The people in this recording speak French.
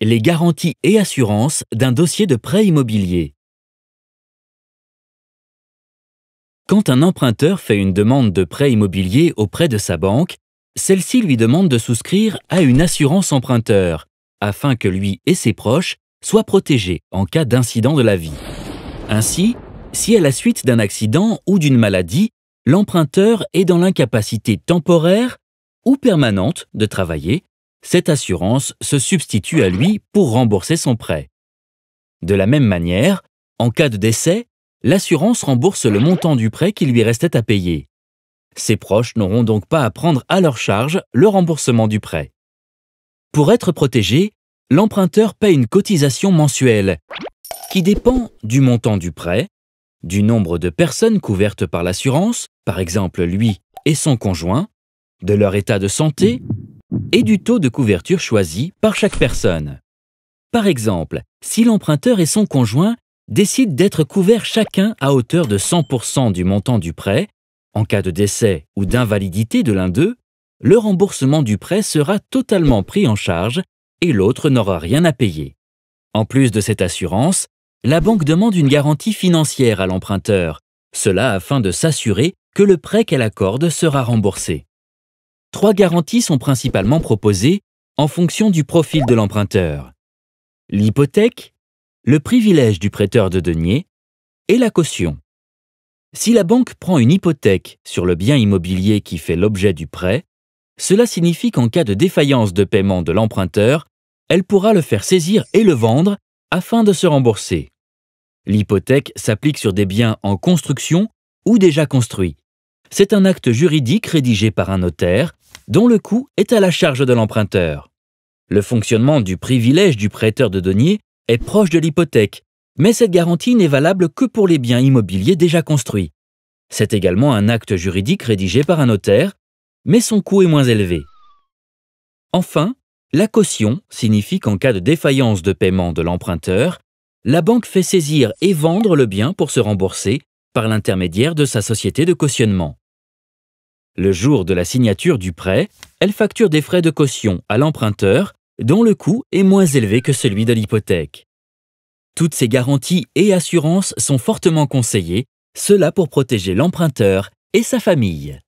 Les garanties et assurances d'un dossier de prêt immobilier. Quand un emprunteur fait une demande de prêt immobilier auprès de sa banque, celle-ci lui demande de souscrire à une assurance emprunteur, afin que lui et ses proches soient protégés en cas d'incident de la vie. Ainsi, si à la suite d'un accident ou d'une maladie, l'emprunteur est dans l'incapacité temporaire ou permanente de travailler, cette assurance se substitue à lui pour rembourser son prêt. De la même manière, en cas de décès, l'assurance rembourse le montant du prêt qui lui restait à payer. Ses proches n'auront donc pas à prendre à leur charge le remboursement du prêt. Pour être protégé, l'emprunteur paie une cotisation mensuelle qui dépend du montant du prêt, du nombre de personnes couvertes par l'assurance, par exemple lui et son conjoint, de leur état de santé et du taux de couverture choisi par chaque personne. Par exemple, si l'emprunteur et son conjoint décident d'être couverts chacun à hauteur de 100% du montant du prêt, en cas de décès ou d'invalidité de l'un d'eux, le remboursement du prêt sera totalement pris en charge et l'autre n'aura rien à payer. En plus de cette assurance, la banque demande une garantie financière à l'emprunteur, cela afin de s'assurer que le prêt qu'elle accorde sera remboursé. 3 garanties sont principalement proposées en fonction du profil de l'emprunteur: l'hypothèque, le privilège du prêteur de deniers et la caution. Si la banque prend une hypothèque sur le bien immobilier qui fait l'objet du prêt, cela signifie qu'en cas de défaillance de paiement de l'emprunteur, elle pourra le faire saisir et le vendre afin de se rembourser. L'hypothèque s'applique sur des biens en construction ou déjà construits. C'est un acte juridique rédigé par un notaire dont le coût est à la charge de l'emprunteur. Le fonctionnement du privilège du prêteur de deniers est proche de l'hypothèque, mais cette garantie n'est valable que pour les biens immobiliers déjà construits. C'est également un acte juridique rédigé par un notaire, mais son coût est moins élevé. Enfin, la caution signifie qu'en cas de défaillance de paiement de l'emprunteur, la banque fait saisir et vendre le bien pour se rembourser par l'intermédiaire de sa société de cautionnement. Le jour de la signature du prêt, elle facture des frais de caution à l'emprunteur dont le coût est moins élevé que celui de l'hypothèque. Toutes ces garanties et assurances sont fortement conseillées, cela pour protéger l'emprunteur et sa famille.